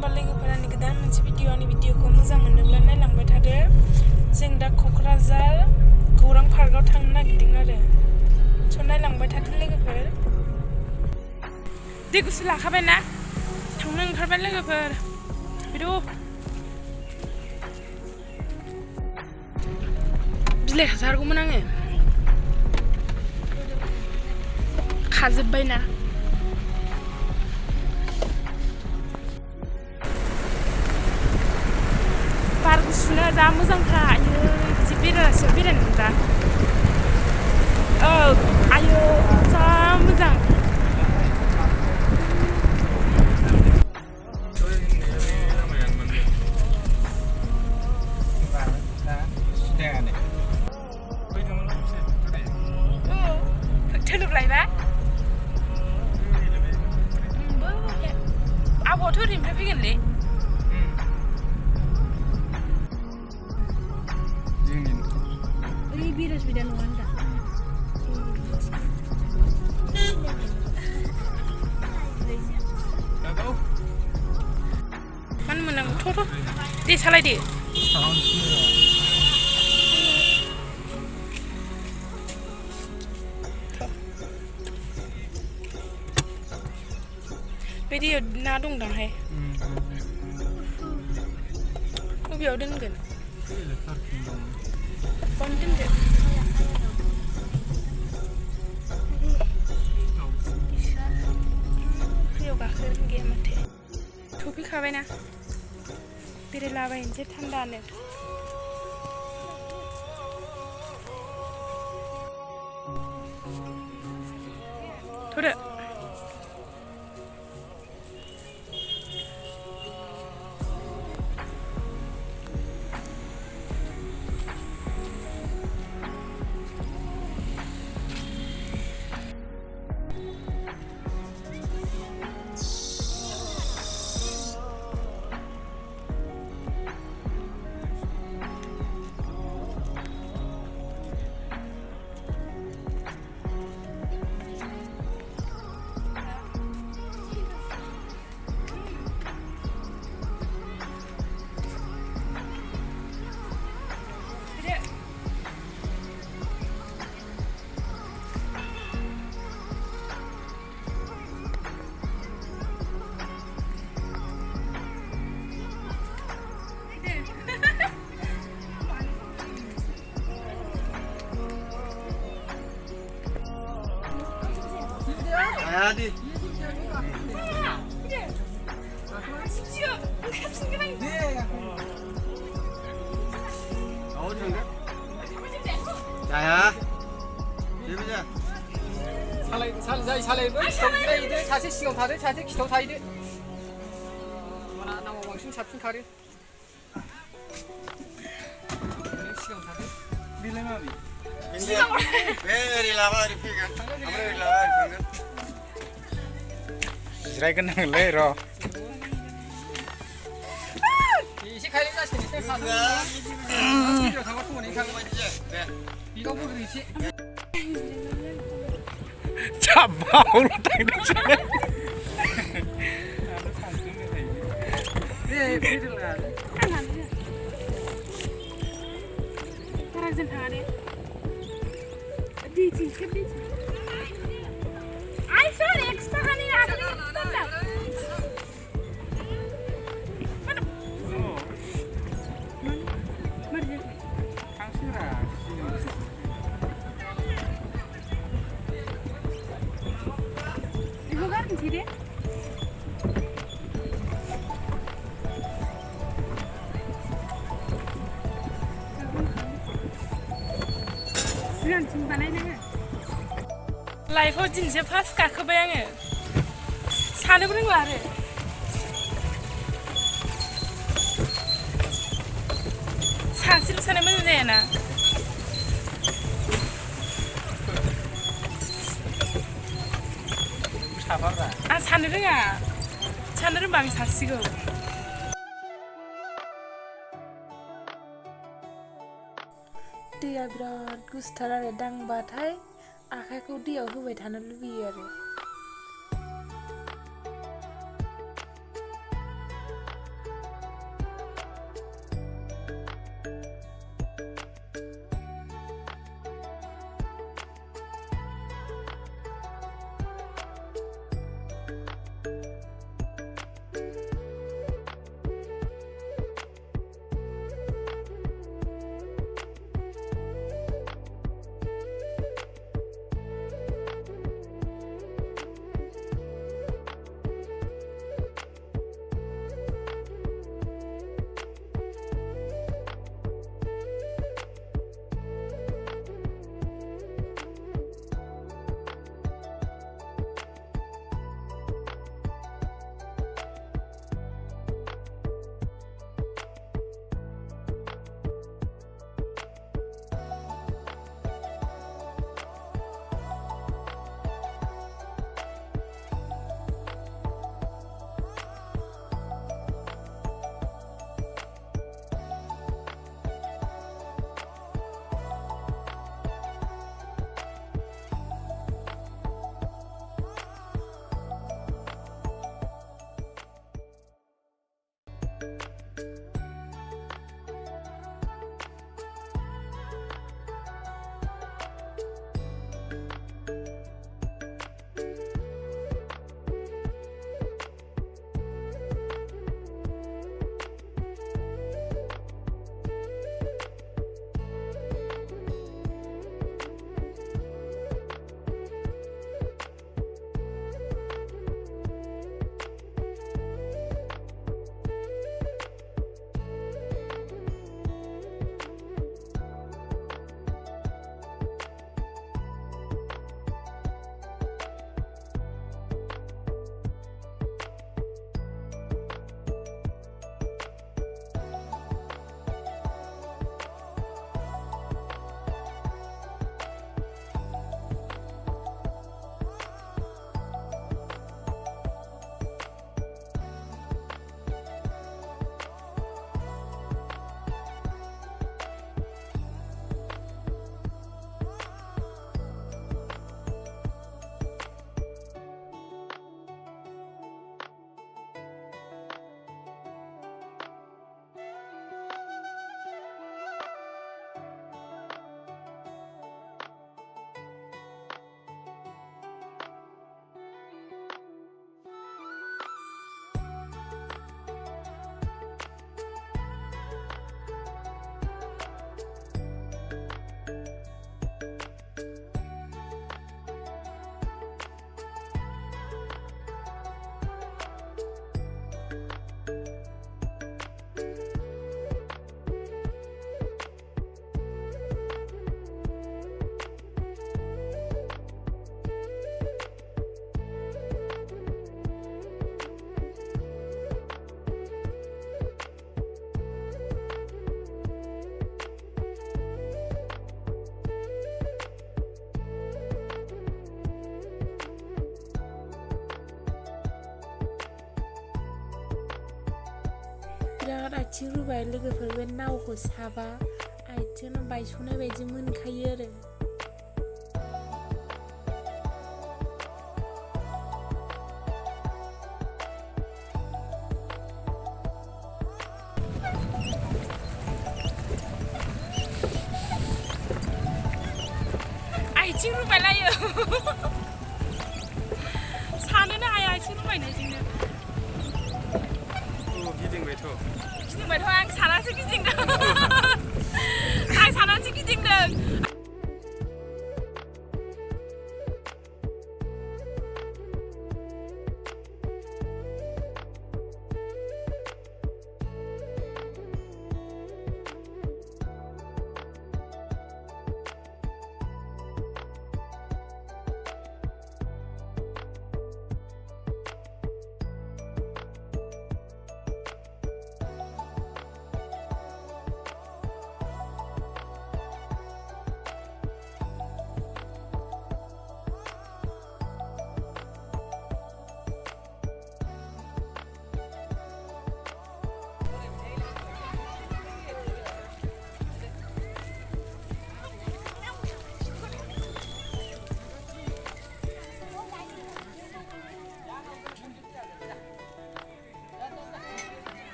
होमबा लोगोफोरानि गोदान मोनसे भिडिअ भिडिअखौ मोजां मोनोब्ला नायलांबाय थादो। जों दा क'क्राझार गौरां पार्कआव थांनो नागिरदों आरो स' नायलांबाय थादो लोगोफोर। दै गुसु लाखाबायना थांनो ओंखारबाय लोगोफोर। फैदो बिलाइ हासारगौमोन आङो खाजोब्बायना। बार गुसुनो जा मोजांखा। आयो बिदि बेरायनासो बेरायनो मोनदा। औ आयो जा मोजां। थोलोबलायबा आबौआथ' ओरैनिफ्राय फैगोनलै। ओइ बिराजबिदा नङा होनदा मानो मोननांगौ थ' दे सालायदो। बे दैयाव ना दं दांहाय। बबेयाव दोनगोन? बावनो दोनदो। दैयाव गाखोनो गैया माथो। सफैखाबायना बेरायलाबायनोसै थान्दानो। थ'दो Hadi. 자야. 재미자. 살아이도 기다리도 자세 시간 다들 자세 기도 다이도. 뭐나 나무 왕신 잡힌 가리. 시간 다들. 밀레마비. Very lama dipikan. Very lama dipikan. Jirai kan nang leh ro. Isi kali jas ni teh satu. Video kamu tu ni kamu aja. Video pun isi. Cabau lu tang di sini. Video lah. Karajan hari. Di sini. I saw extra honey. Sini. लाइफआव दिनैसो first गाखोबाय आङो। सानोबो रोंला आरो। सानसेल' सानाय मोजां जायाना। आं साननो रोङा। साननो रोंबा आं सासिगौ। दैया बिराद गुसुथार आरो दांबाथाय आखाइखौ दैयाव होबाय थानो लुबैयो आरो। बिराद आथिं रुबाय लोगोफोर बे नावखौ साबा आथिंआव बायस'नाय बायदि मोनखायो आरो आथिं रुबायलायो सानोनो हाया आथिं रुबायनायजोंनो गिदिंबायथ' आं सानासो गिदिंदों आं सानासो गिदिंदों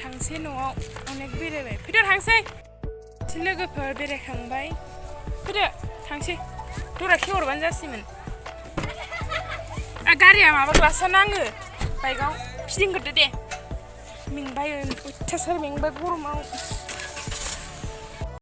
थांसै न'आव अनेक बेरायबाय फैदो थांसै लोगोफोर बेरायखांबाय फैदो थांसै दरा खेवहरबानो जासिगोन गारिया माबा ग्लासआ नाङो बाइकआव फिदिंग्रोदो दे मेंबाय अयथासार मेंबाय गरमाव